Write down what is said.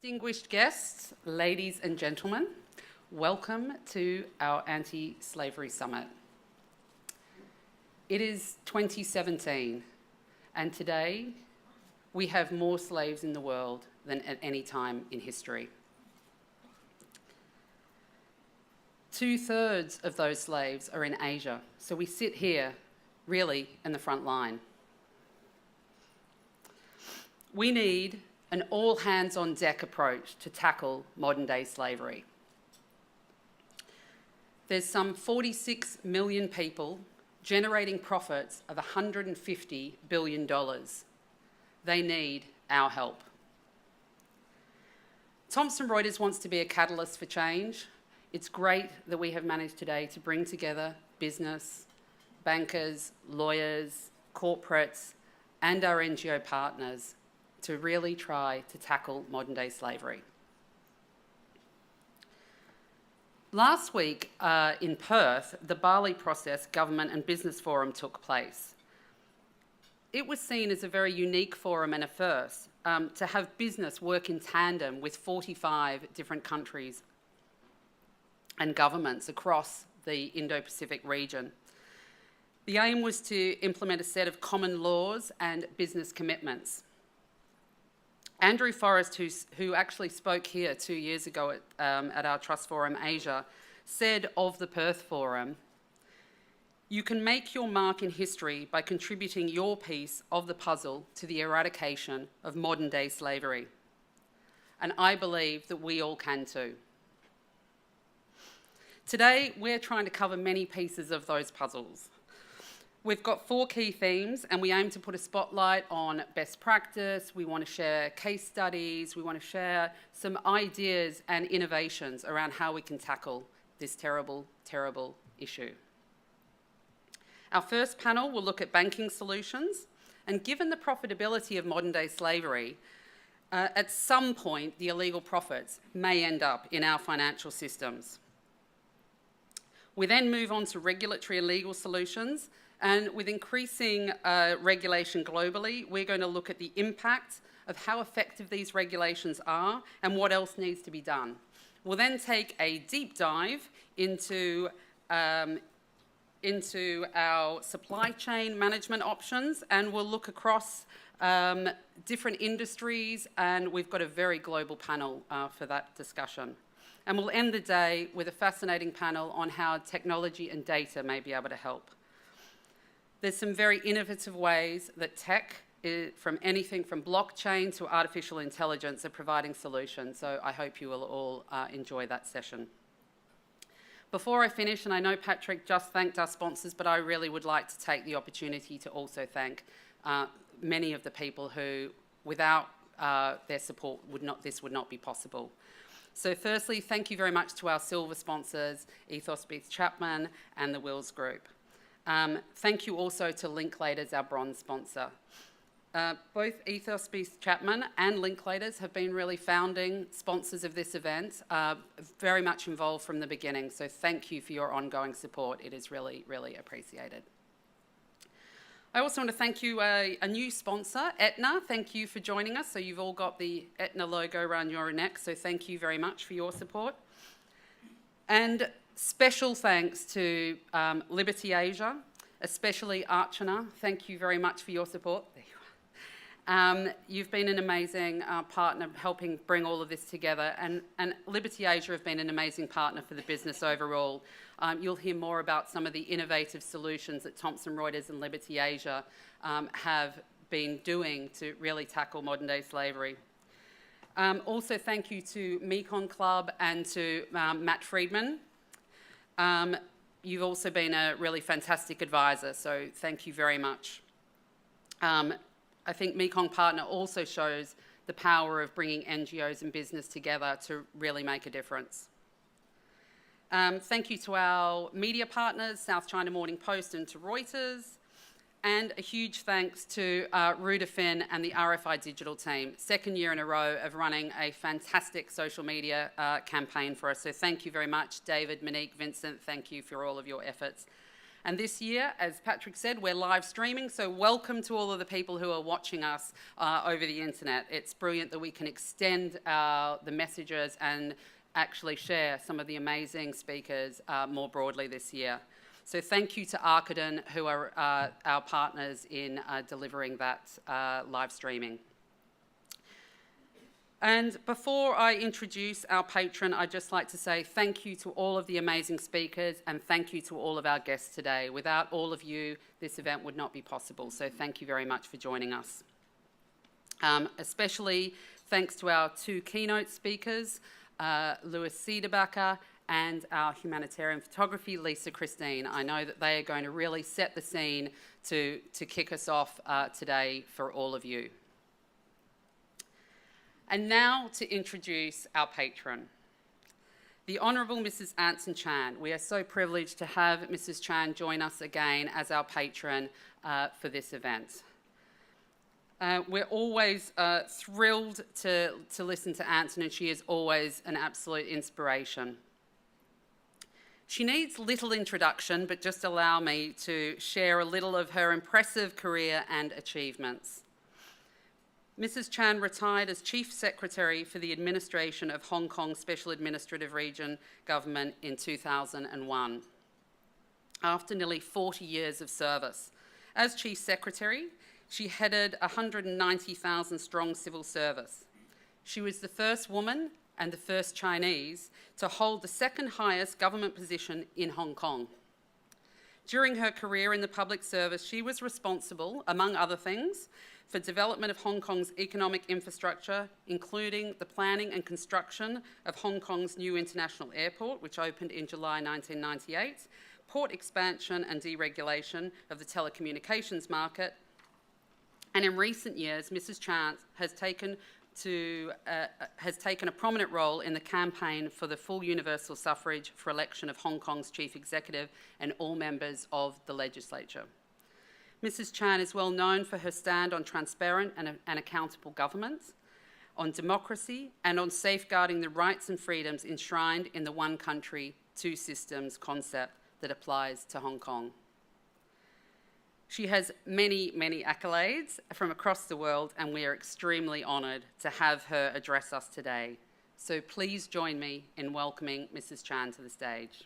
Distinguished guests, ladies and gentlemen, welcome to our Anti-Slavery Summit. It is 2017, and today we have more slaves in the world than at any time in history. 2/3 of those slaves are in Asia, so we sit here really in the front line. We need an all-hands-on-deck approach to tackle modern-day slavery. There's some 46 million people generating profits of $150 billion. They need our help. Thomson Reuters wants to be a catalyst for change. It's great that we have managed today to bring together business, bankers, lawyers, corporates, and our NGO partners to really try to tackle modern-day slavery. Last week in Perth, the Bali Process Government and Business Forum took place. It was seen as a very unique forum and a first to have business work in tandem with 45 different countries and governments across the Indo-Pacific region. The aim was to implement a set of common laws and business commitments. Andrew Forrest, who actually spoke here 2 years ago at our Trust Forum Asia, said of the Perth Forum, "You can make your mark in history by contributing your piece of the puzzle to the eradication of modern-day slavery." And I believe that we all can too. Today, we're trying to cover many pieces of those puzzles. We've got 4 key themes, and we aim to put a spotlight on best practice. We want to share case studies. We want to share some ideas and innovations around how we can tackle this terrible, terrible issue. Our first panel will look at banking solutions, and given the profitability of modern-day slavery, at some point the illegal profits may end up in our financial systems. We then move on to regulatory and legal solutions. And with increasing regulation globally, we're going to look at the impact of how effective these regulations are and what else needs to be done. We'll then take a deep dive into our supply chain management options, and we'll look across different industries, and we've got a very global panel for that discussion. And we'll end the day with a fascinating panel on how technology and data may be able to help. There's some very innovative ways that tech, from anything from blockchain to artificial intelligence, are providing solutions. So I hope you will all enjoy that session. Before I finish, and I know Patrick just thanked our sponsors, but I really would like to take the opportunity to also thank many of the people who, without their support, this would not be possible. So firstly, thank you very much to our silver sponsors, Untitled Chapter and the Wills Group. Thank you also to Linklaters, our bronze sponsor. Both Ethos Beast Chapman and Linklaters have been really founding sponsors of this event, very much involved from the beginning. So thank you for your ongoing support. It is really, really appreciated. I also want to thank you, a new sponsor, Aetna. Thank you for joining us. So you've all got the Aetna logo around your neck. So thank you very much for your support. And special thanks to Liberty Asia, especially Archana. Thank you very much for your support. There you are. You've been an amazing partner helping bring all of this together, and Liberty Asia have been an amazing partner for the business overall. You'll hear more about some of the innovative solutions that Thomson Reuters and Liberty Asia have been doing to really tackle modern-day slavery. Also, thank you to Mekong Club and to Matt Friedman. You've also been a really fantastic advisor, so thank you very much. I think Mekong Partner also shows the power of bringing NGOs and business together to really make a difference. Thank you to our media partners, South China Morning Post and to Reuters, and a huge thanks to Rudafin and the RFI Digital team. Second year in a row of running a fantastic social media campaign for us. So thank you very much, David, Monique, Vincent. Thank you for all of your efforts. And this year, as Patrick said, we're live streaming, so welcome to all of the people who are watching us over the internet. It's brilliant that we can extend the messages and actually share some of the amazing speakers more broadly this year. So thank you to Arcaden, who are our partners in delivering that live streaming. And before I introduce our patron, I'd just like to say thank you to all of the amazing speakers and thank you to all of our guests today. Without all of you, this event would not be possible, so thank you very much for joining us. Especially thanks to our two keynote speakers, Louis Cederbacker and our humanitarian photography, Lisa Christine. I know that they are going to really set the scene to kick us off today for all of you. And now to introduce our patron, the Honourable Mrs. Anson Chan. We are so privileged to have Mrs. Chan join us again as our patron for this event. We're always thrilled to listen to Anson, and she is always an absolute inspiration. She needs little introduction, but just allow me to share a little of her impressive career and achievements. Mrs. Chan retired as Chief Secretary for the Administration of Hong Kong Special Administrative Region Government in 2001, after nearly 40 years of service. As Chief Secretary, she headed 190,000-strong civil service. She was the first woman and the first Chinese to hold the second highest government position in Hong Kong. During her career in the public service, she was responsible, among other things, for development of Hong Kong's economic infrastructure, including the planning and construction of Hong Kong's new international airport, which opened in July 1998, port expansion and deregulation of the telecommunications market. And in recent years, Mrs. Chan has taken a prominent role in the campaign for the full universal suffrage for election of Hong Kong's chief executive and all members of the legislature. Mrs. Chan is well known for her stand on transparent and accountable government, on democracy, and on safeguarding the rights and freedoms enshrined in the one country, two systems concept that applies to Hong Kong. She has many, many accolades from across the world, and we are extremely honoured to have her address us today. So please join me in welcoming Mrs. Chan to the stage.